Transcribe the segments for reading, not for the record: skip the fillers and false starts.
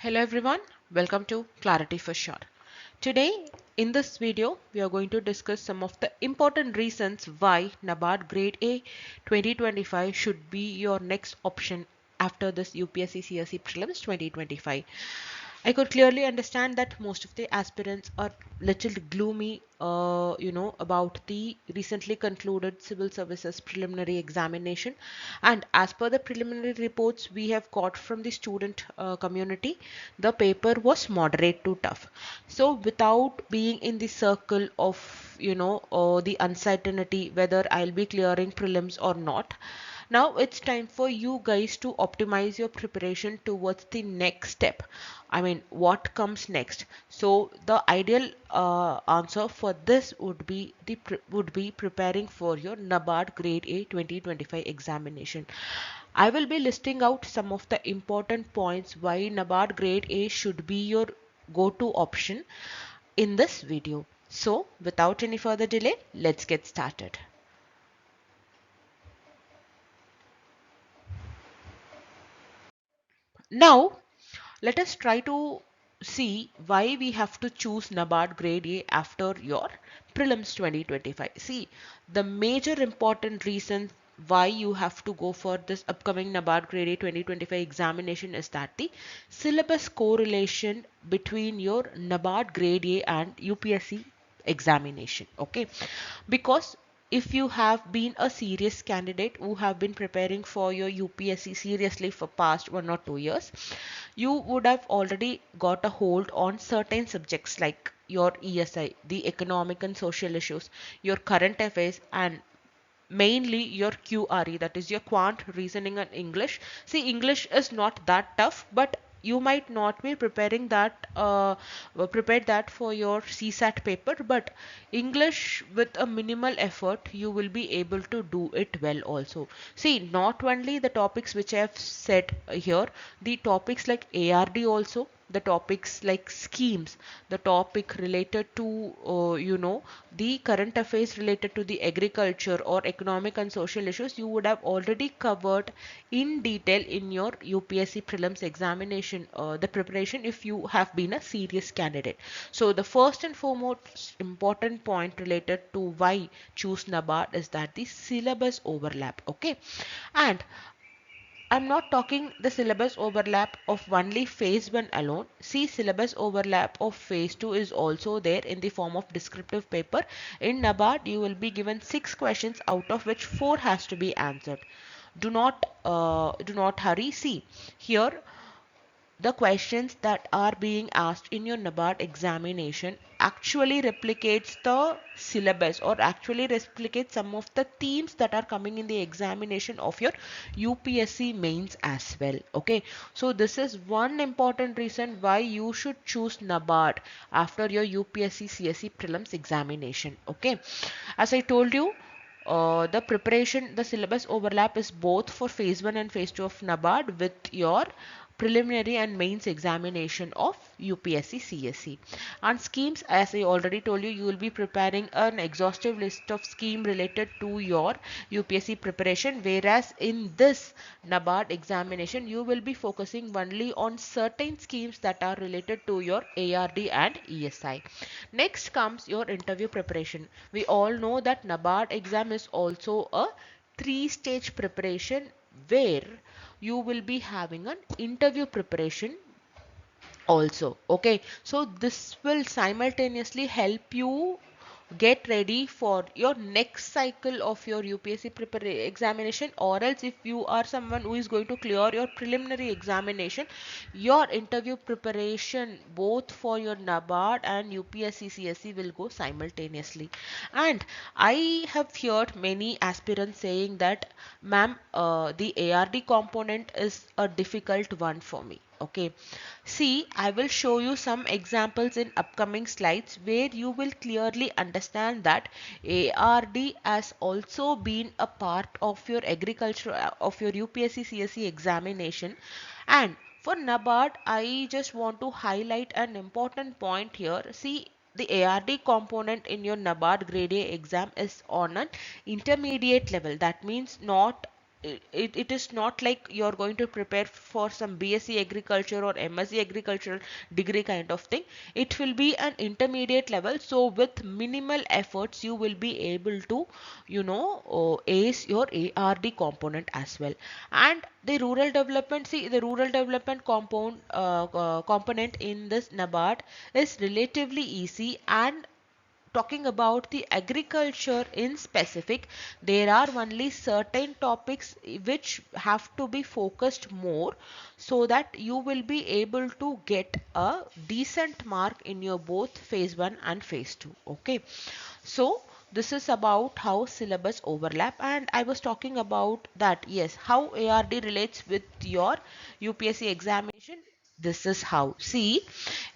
Hello everyone, welcome to Clarity for Short. Today in this video we are going to discuss some of the important reasons why NABARD Grade A 2025 should be your next option after this UPSC CSE Prelims 2025. I could clearly understand that most of the aspirants are little gloomy, about the recently concluded civil services preliminary examination. And as per the preliminary reports we have got from the student community, the paper was moderate to tough. So without being in the circle of, the uncertainty whether I'll be clearing prelims or not, now it's time for you guys to optimize your preparation towards the next step. I mean, what comes next? So the ideal answer for this would be preparing for your NABARD Grade A 2025 examination. I will be listing out some of the important points why NABARD Grade A should be your go-to option in this video. So without any further delay, let's get started. Now, let us try to see why we have to choose NABARD Grade A after your Prelims 2025. See, the major important reason why you have to go for this upcoming NABARD Grade A 2025 examination is that the syllabus correlation between your NABARD Grade A and UPSC examination. Okay, because if you have been a serious candidate who have been preparing for your UPSC seriously for past 1 or 2 years, you would have already got a hold on certain subjects like your ESI, the economic and social issues, your current affairs, and mainly your QRE, that is your quant, reasoning, and English. See, English is not that tough, but you might not be prepared that for your CSAT paper, but English with a minimal effort you will be able to do it well also. See, not only the topics which I have said here, the topics like ARD also, the topics like schemes, the topic related to the current affairs related to the agriculture or economic and social issues, you would have already covered in detail in your UPSC prelims examination, the preparation, if you have been a serious candidate. So the first and foremost important point related to why choose NABARD is that the syllabus overlap. Okay, and I'm not talking the syllabus overlap of only phase 1 alone. See, syllabus overlap of phase 2 is also there in the form of descriptive paper. In NABARD, you will be given 6 questions out of which 4 has to be answered. Do not hurry. See, here the questions that are being asked in your NABARD examination actually replicates the syllabus or actually replicates some of the themes that are coming in the examination of your UPSC mains as well. Okay, so this is one important reason why you should choose NABARD after your UPSC CSE prelims examination. Okay, as I told you, the syllabus overlap is both for phase 1 and phase 2 of NABARD with your preliminary and mains examination of UPSC CSE. And schemes, as I already told you, you will be preparing an exhaustive list of scheme related to your UPSC preparation, whereas in this NABARD examination you will be focusing only on certain schemes that are related to your ARD and ESI. Next comes your interview preparation. We all know that NABARD exam is also a 3-stage preparation where you will be having an interview preparation also. Okay, so this will simultaneously help you get ready for your next cycle of your UPSC examination, or else if you are someone who is going to clear your preliminary examination, your interview preparation both for your NABARD and UPSC CSE will go simultaneously. And I have heard many aspirants saying that, ma'am, the ARD component is a difficult one for me. Okay, see, I will show you some examples in upcoming slides where you will clearly understand that ARD has also been a part of your UPSC CSE examination. And for NABARD, I just want to highlight an important point here. See, the ARD component in your NABARD Grade A exam is on an intermediate level. That means not it is not like you're going to prepare for some BSc agriculture or MSc agricultural degree kind of thing. It will be an intermediate level, so with minimal efforts you will be able to ace your ARD component as well. And the rural development, see, the rural development component in this NABARD is relatively easy. And talking about the agriculture in specific, there are only certain topics which have to be focused more, so that you will be able to get a decent mark in your both phase 1 and phase 2. Okay, so this is about how syllabus overlap, and I was talking about that, yes, how ARD relates with your UPSC examination. This is how. See,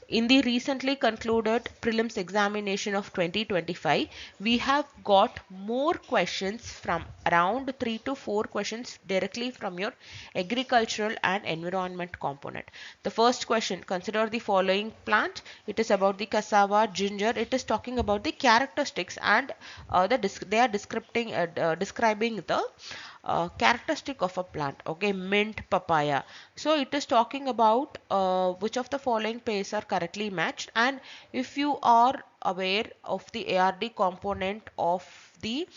in the recently concluded prelims examination of 2025, we have got more questions, from around 3 to 4 questions directly from your agricultural and environment component. The first question, consider the following plant. It is about the cassava, ginger. It is talking about the characteristics, and they are describing the characteristic of a plant. Okay, mint, papaya. So it is talking about which of the following pairs are correctly matched. And if you are aware of the ARD component of the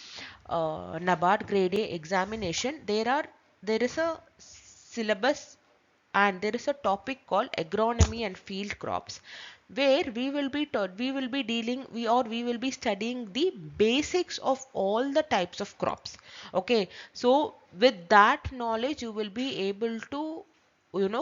NABARD Grade A examination, there is a syllabus, and there is a topic called agronomy and field crops, where we will be studying the basics of all the types of crops. Okay, so with that knowledge you will be able to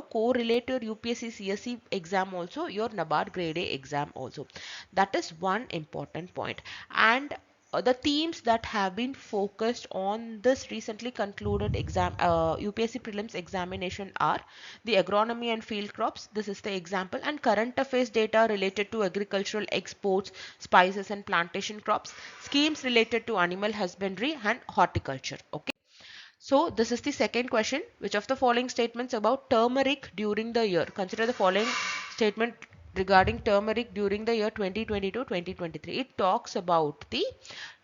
correlate your UPSC CSE exam also, your NABARD Grade A exam also. That is one important point. And the themes that have been focused on this recently concluded exam UPSC prelims examination are the agronomy and field crops. This is the example. And current affairs data related to agricultural exports, spices and plantation crops, schemes related to animal husbandry and horticulture. Okay, so this is the second question. Which of the following statements about turmeric during the year? Consider the following statement regarding turmeric during the year 2022-2023. It talks about the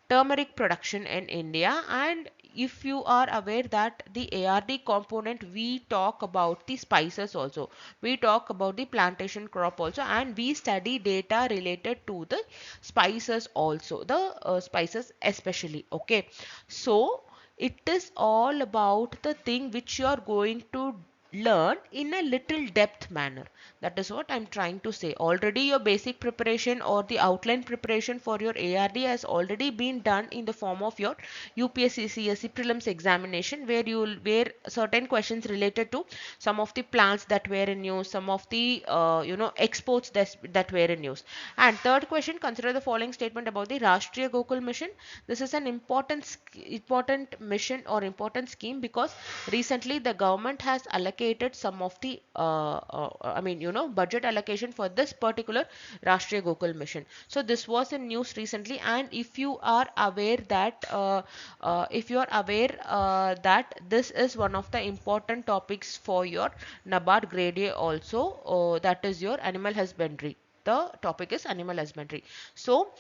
turmeric production in India. And if you are aware that the ARD component, we talk about the spices also, we talk about the plantation crop also, and we study data related to the spices also, the spices especially. Okay, so it is all about the thing which you are going to learn in a little depth manner. That is what I'm trying to say. Already your basic preparation or the outline preparation for your ARD has already been done in the form of your UPSC CSE Prelims examination, where certain questions related to some of the plants that were in use, some of the exports that were in use. And third question, consider the following statement about the Rashtriya Gokul mission. This is an important mission or important scheme, because recently the government has allocated some of the budget allocation for this particular Rashtriya Gokul mission. So this was in news recently. And if you are aware that this is one of the important topics for your NABARD Grade A also, that is your animal husbandry. The topic is animal husbandry. So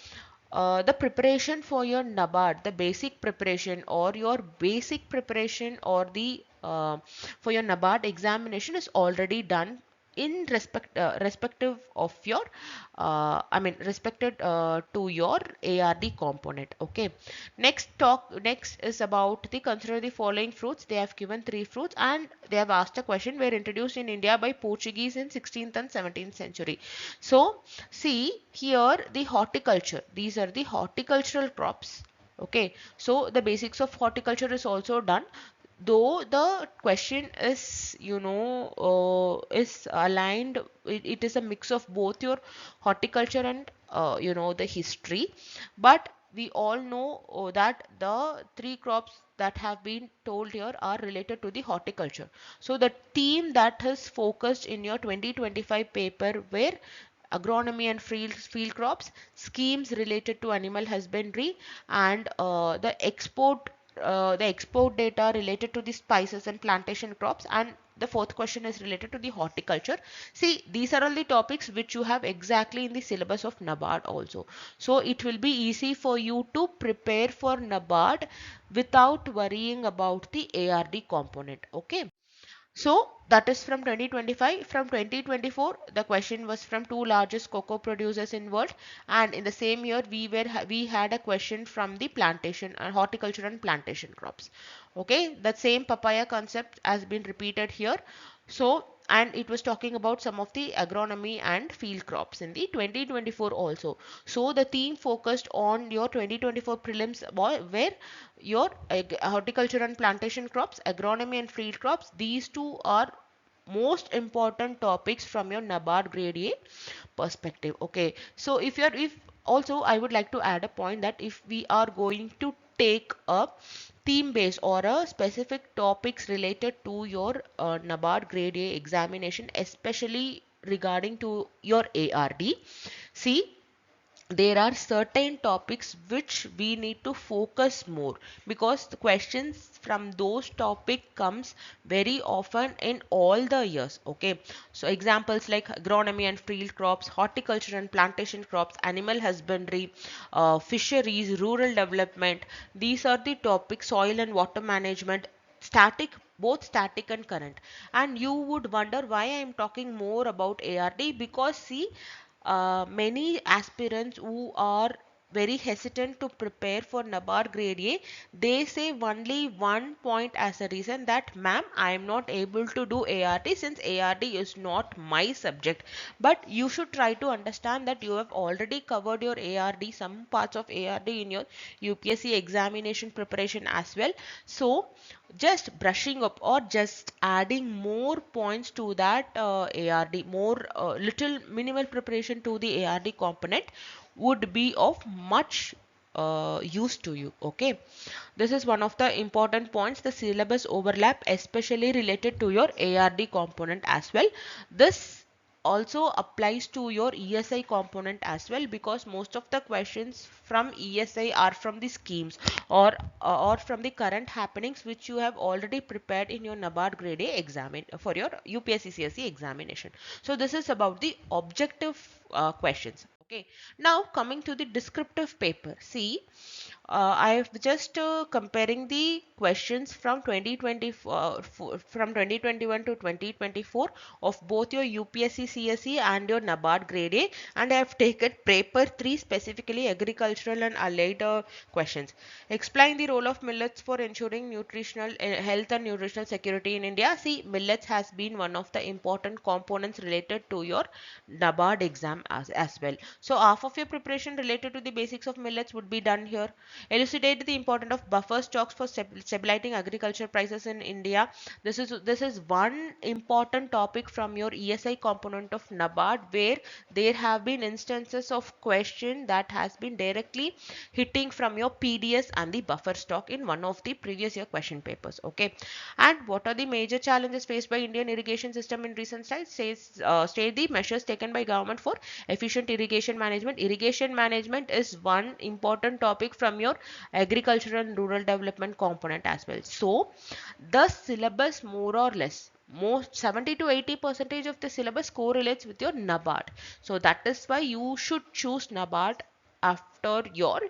the preparation for your NABARD, the basic preparation or your basic preparation or the for your NABARD examination is already done in respective of your respected to your ARD component. Okay, next is about the consider the following fruits. They have given three fruits, and they have asked a question, were introduced in India by Portuguese in 16th and 17th century. So see here, the horticulture, these are the horticultural crops. Okay, so the basics of horticulture is also done, though the question is is aligned. It is a mix of both your horticulture and the history. But we all know that the three crops that have been told here are related to the horticulture. So the theme that is focused in your 2025 paper were agronomy and field crops, schemes related to animal husbandry, and the export the export data related to the spices and plantation crops, and the fourth question is related to the horticulture. See, these are all the topics which you have exactly in the syllabus of NABARD also. So it will be easy for you to prepare for NABARD without worrying about the ARD component. Okay. So that is from 2025. From 2024, the question was from two largest cocoa producers in world, and in the same year we had a question from the plantation and horticulture and plantation crops. Okay, that same papaya concept has been repeated here. So, and it was talking about some of the agronomy and field crops in the 2024 also. So the theme focused on your 2024 prelims where your horticulture and plantation crops, agronomy and field crops, these two are most important topics from your NABARD grade A perspective. Okay, so if also I would like to add a point that if we are going to take a theme based or a specific topics related to your NABARD grade A examination, especially regarding to your ARD, see, there are certain topics which we need to focus more, because the questions from those topic comes very often in all the years. Okay, so examples like agronomy and field crops, horticulture and plantation crops, animal husbandry, fisheries, rural development, these are the topics, soil and water management, static, both static and current. And you would wonder why I am talking more about ARD, because see, many aspirants who are very hesitant to prepare for NABARD grade A, they say only one point as a reason that, ma'am, I am not able to do ARD since ARD is not my subject. But you should try to understand that you have already covered your ARD, some parts of ARD in your UPSC examination preparation as well. So just brushing up or just adding more points to that ARD, more little minimal preparation to the ARD component would be of much use to you. Okay, this is one of the important points, the syllabus overlap, especially related to your ARD component as well. This also applies to your ESI component as well, because most of the questions from ESI are from the schemes or from the current happenings which you have already prepared in your NABARD grade A exam for your UPSC CSE examination. So this is about the objective questions. Okay, now coming to the descriptive paper. See, I have just comparing the questions from 2020 from 2021 to 2024 of both your UPSC CSE and your NABARD grade A, and I have taken paper 3 specifically agricultural and allied questions. Explain the role of millets for ensuring nutritional health and nutritional security in India. See, millets has been one of the important components related to your NABARD exam as well. So half of your preparation related to the basics of millets would be done here. Elucidate the importance of buffer stocks for stabilizing agriculture prices in India. This is one important topic from your ESI component of NABARD, where there have been instances of question that has been directly hitting from your PDS and the buffer stock in one of the previous year question papers. Okay, and what are the major challenges faced by Indian irrigation system in recent times? State the measures taken by government for efficient irrigation management. Irrigation management is one important topic from your agricultural and rural development component as well. So the syllabus more or less, most 70 to 80 percentage of the syllabus correlates with your NABARD. So that is why you should choose NABARD after your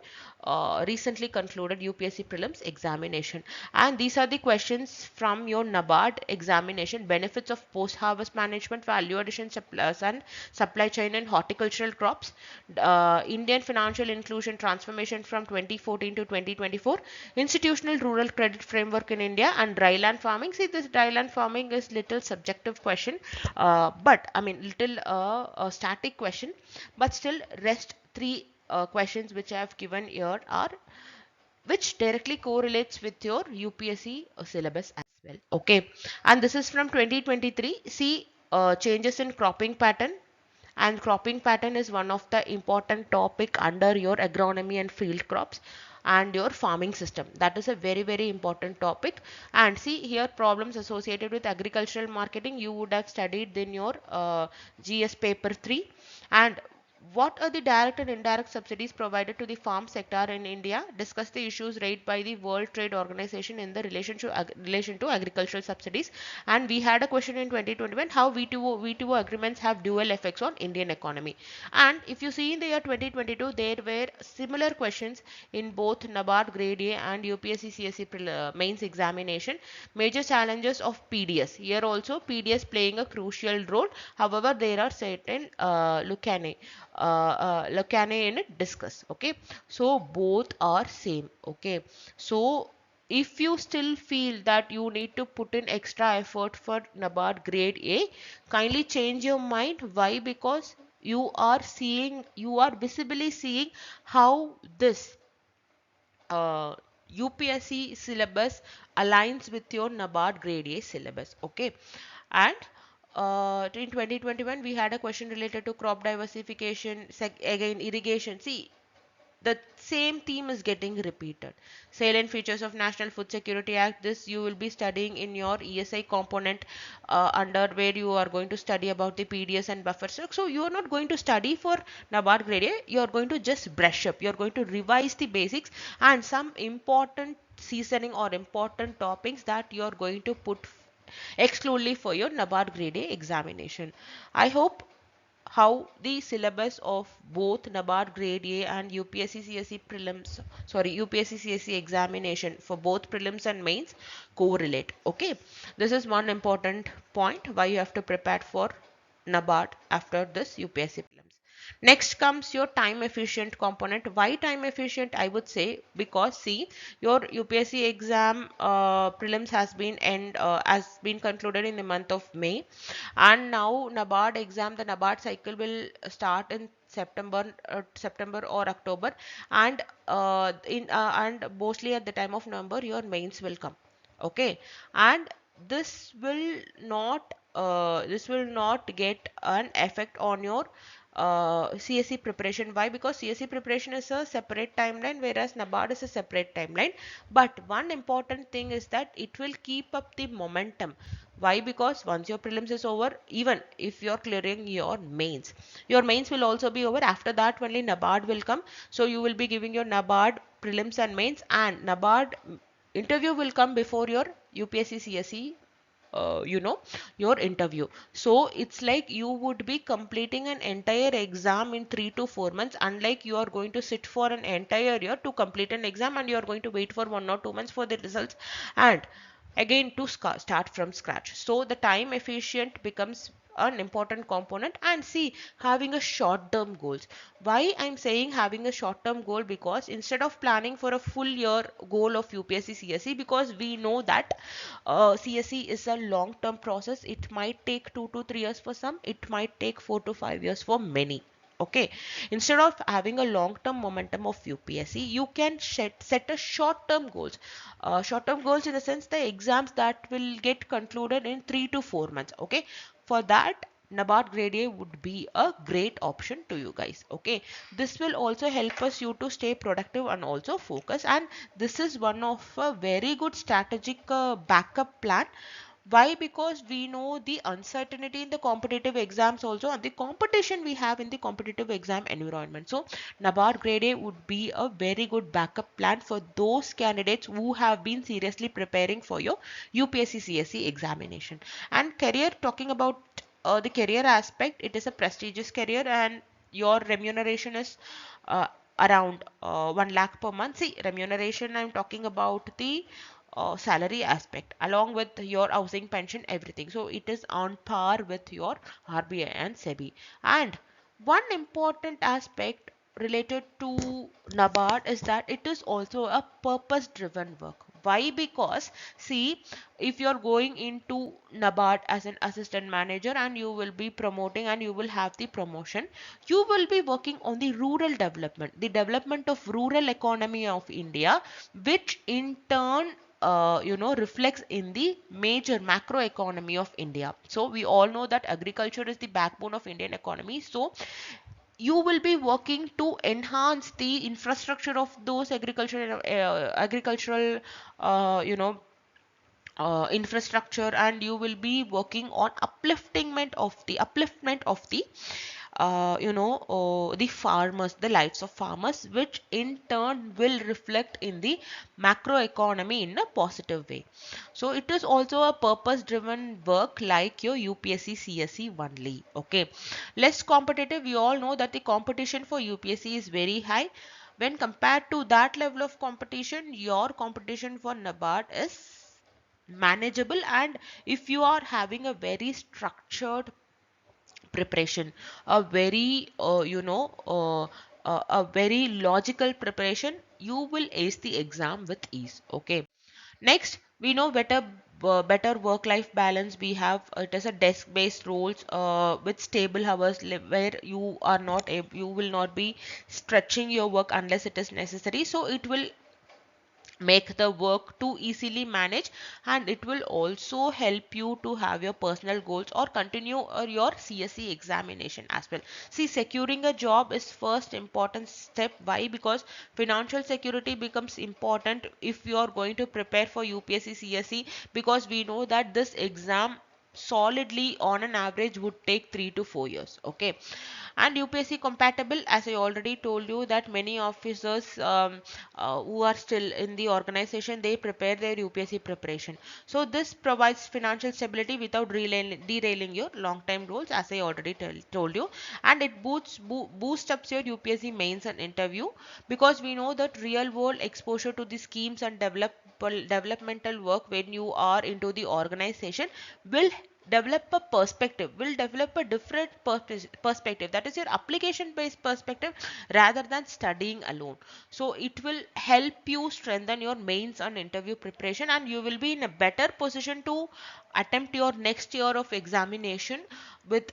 recently concluded UPSC Prelims examination. And these are the questions from your NABARD examination: benefits of post-harvest management, value addition suppliers and supply chain in horticultural crops, Indian financial inclusion transformation from 2014 to 2024, institutional rural credit framework in India, and dryland farming. See, this dryland farming is little subjective question, but I mean little a static question, but still rest three questions which I have given here are which directly correlates with your UPSC syllabus as well. Okay, and this is from 2023. See, changes in cropping pattern, and cropping pattern is one of the important topic under your agronomy and field crops and your farming system. That is a very important topic. And see here, problems associated with agricultural marketing you would have studied in your GS paper 3, and What are the direct and indirect subsidies provided to the farm sector in India? Discuss the issues raised by the World Trade Organization in the relation to agricultural subsidies. And we had a question in 2021 how WTO agreements have dual effects on Indian economy. And if you see in the year 2022, there were similar questions in both NABARD Grade A and UPSC CSE mains examination. Major challenges of PDS. Here also PDS playing a crucial role. However, there are certain lacune in it discuss. Okay, so both are same. Okay, so if you still feel that you need to put in extra effort for NABARD Grade A, kindly change your mind. Why? Because you are visibly seeing how this UPSC syllabus aligns with your NABARD Grade A syllabus. Okay, and in 2021 we had a question related to crop diversification, again irrigation. See, the same theme is getting repeated. Salient features of National Food Security Act. This you will be studying in your ESI component, under where you are going to study about the PDS and buffer stock. So you are not going to study for NABARD grade A. You are going to just brush up. You are going to revise the basics and some important seasoning or important topics that you are going to put exclusively for your NABARD grade A examination. I hope how the syllabus of both NABARD Grade A and UPSC CSE Prelims, sorry, UPSC CSE examination for both prelims and mains correlate. Okay, this is one important point why you have to prepare for NABARD after this UPSC Prelims. Next comes your time efficient component. Why time efficient? I would say because see, your UPSC exam prelims has been concluded in the month of May, and now NABARD exam, the NABARD cycle will start in September or October, and and mostly at the time of November your mains will come. Okay, and this will not get an effect on your CSE preparation. Why? Because CSE preparation is a separate timeline, whereas NABARD is a separate timeline. But one important thing is that it will keep up the momentum. Why? Because once your prelims is over, even if you're clearing your mains will also be over. After that only NABARD will come. So you will be giving your NABARD prelims and mains, and NABARD interview will come before your UPSC CSE, your interview. So it's like you would be completing an entire exam in 3 to 4 months, unlike you are going to sit for an entire year to complete an exam and you are going to wait for 1 or 2 months for the results and again to start from scratch. So the time efficient becomes an important component. And see, having a short term goals. Why I'm saying having a short term goal? Because instead of planning for a full year goal of UPSC CSE, because we know that CSE is a long term process, it might take 2 to 3 years for some, it might take 4 to 5 years for many. Okay, instead of having a long term momentum of UPSC, you can set a short term goals. Short term goals in the sense the exams that will get concluded in 3 to 4 months. Okay, for that NABARD grade A would be a great option to you guys. Okay, this will also help us you to stay productive and also focus, and this is one of a very good strategic backup plan. Why? Because we know the uncertainty in the competitive exams also, and the competition we have in the competitive exam environment. So NABARD grade A would be a very good backup plan for those candidates who have been seriously preparing for your UPSC CSE examination. And career, talking about the career aspect, it is a prestigious career and your remuneration is around 1 lakh per month. See, remuneration, I'm talking about the salary aspect along with your housing, pension, everything. So it is on par with your RBI and SEBI. And one important aspect related to NABARD is that it is also a purpose driven work. Why? Because see, if you're going into NABARD as an assistant manager and you will be promoting and you will have the promotion, you will be working on the development of rural economy of India, which in turn reflects in the major macro economy of India. So we all know that agriculture is the backbone of Indian economy. So you will be working to enhance the infrastructure of those agricultural infrastructure, and you will be working on upliftment of the the farmers, the lives of farmers, which in turn will reflect in the macroeconomy in a positive way. So it is also a purpose driven work like your UPSC CSE only. Okay, less competitive. We all know that the competition for UPSC is very high. When compared to that level of competition, your competition for NABARD is manageable. And if you are having a very structured preparation, a very a very logical preparation, you will ace the exam with ease. Okay, next we know better work life balance we have. It is a desk based roles with stable hours, where you are not you will not be stretching your work unless it is necessary, so it will make the work too easily managed, and it will also help you to have your personal goals or continue your CSE examination as well. See, securing a job is first important step. Why? Because financial security becomes important if you are going to prepare for UPSC CSE, because we know that this exam solidly on an average would take 3 to 4 years. Okay, and UPSC compatible, as I already told you that many officers who are still in the organization, they prepare their UPSC preparation. So this provides financial stability without derailing your long time goals, as I already told you. And it boosts up your UPSC mains and interview, because we know that real world exposure to the schemes and developmental work when you are into the organization will develop a different perspective, that is your application based perspective, rather than studying alone. So it will help you strengthen your mains and interview preparation, and you will be in a better position to attempt your next year of examination with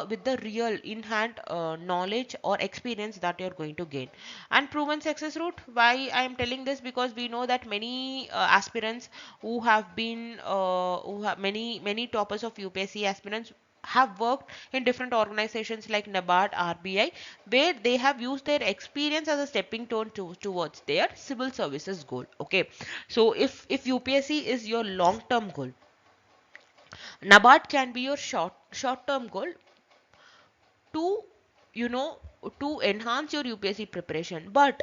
with the real in hand knowledge or experience that you're going to gain. And proven success route, why I am telling this, because we know that many aspirants who have been who have many toppers of UPSC aspirants have worked in different organizations like NABARD, RBI, where they have used their experience as a stepping stone towards their civil services goal. Okay, so if UPSC is your long term goal, NABARD can be your short term goal to you know to enhance your UPSC preparation. But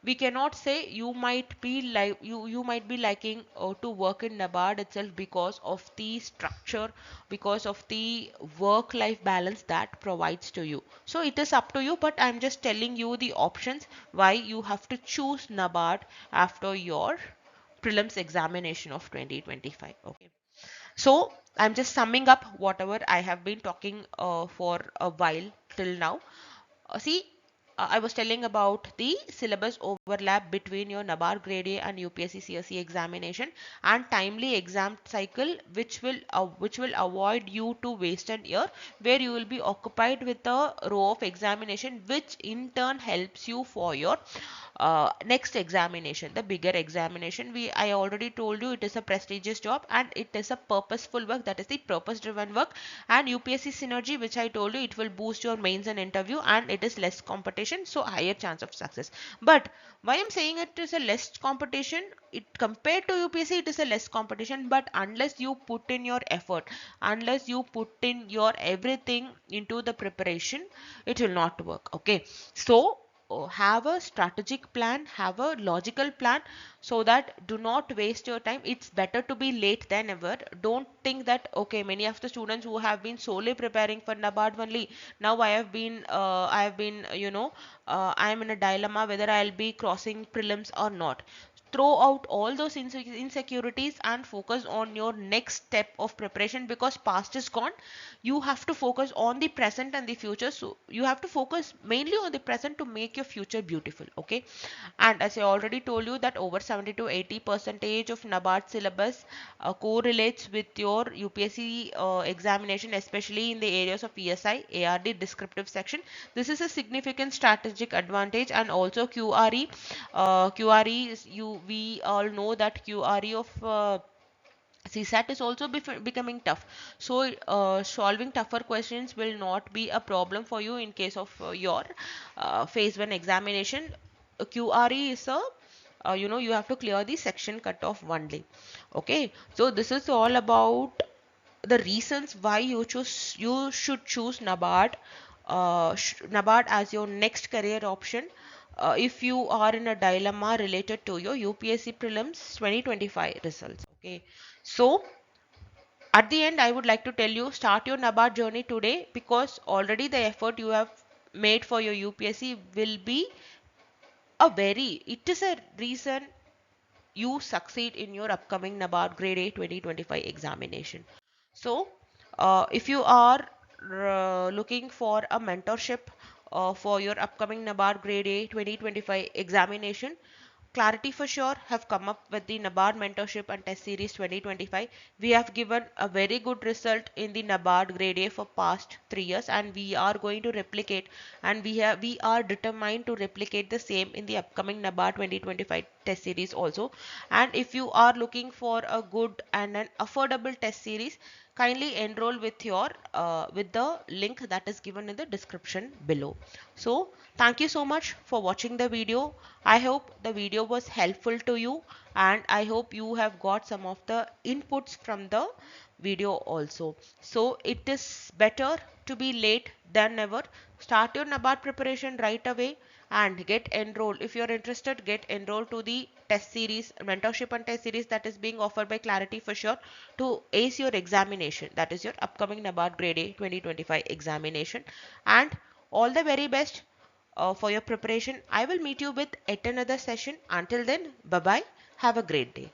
we cannot say you might be liking to work in NABARD itself because of the structure, because of the work life balance that provides to you. So it is up to you, but I'm just telling you the options why you have to choose NABARD after your prelims examination of 2025. Okay, so I'm just summing up whatever I have been talking for a while till now. See, I was telling about the syllabus overlap between your NABARD Grade A and UPSC CSE examination, and timely exam cycle, which will avoid you to waste an year where you will be occupied with a row of examination, which in turn helps you for your next examination, the bigger examination. I already told you it is a prestigious job and it is a purposeful work, that is the purpose driven work. And UPSC synergy, which I told you, it will boost your mains and interview, and it is less competition, so higher chance of success. But why I'm saying it is a less competition, it compared to UPSC it is a less competition, but unless you put in your effort, unless you put in your everything into the preparation, it will not work. Okay, so have a strategic plan, have a logical plan, so that do not waste your time. It's better to be late than ever. Don't think that, okay, many of the students who have been solely preparing for NABARD only, now I have been I am in a dilemma whether I'll be crossing prelims or not. Throw out all those insecurities and focus on your next step of preparation, because past is gone. You have to focus on the present and the future, so you have to focus mainly on the present to make your future beautiful. Okay, and as I already told you that over 70 to 80 percentage of NABARD syllabus correlates with your UPSC examination, especially in the areas of ESI, ARD, descriptive section. This is a significant strategic advantage. And also QRE, QRE is we all know that QRE of CSAT is also becoming tough. So solving tougher questions will not be a problem for you in case of your phase 1 examination. QRE is a you have to clear the section cutoff only. Okay, so this is all about the reasons why you should choose NABARD NABARD as your next career option if you are in a dilemma related to your UPSC Prelims 2025 results. Okay, so at the end, I would like to tell you, start your NABARD journey today, because already the effort you have made for your UPSC will be it is a reason you succeed in your upcoming NABARD Grade A 2025 examination. So, if you are looking for a mentorship for your upcoming NABARD Grade A 2025 examination, Clarity for Sure have come up with the NABARD Mentorship and Test Series 2025. We have given a very good result in the NABARD Grade A for past 3 years, and we are going to replicate, and we are determined to replicate the same in the upcoming NABARD 2025 Test Series also. And if you are looking for a good and an affordable test series, kindly enroll with your with the link that is given in the description below. So thank you so much for watching the video. I hope the video was helpful to you, and I hope you have got some of the inputs from the video also. So it is better to be late than never. Start your NABARD preparation right away and get enrolled. If you're interested, get enrolled to the test series, mentorship and test series that is being offered by Clarity for Sure to ace your examination, that is your upcoming NABARD Grade A 2025 examination. And all the very best for your preparation. I will meet you with yet another session. Until then, bye bye. Have a great day.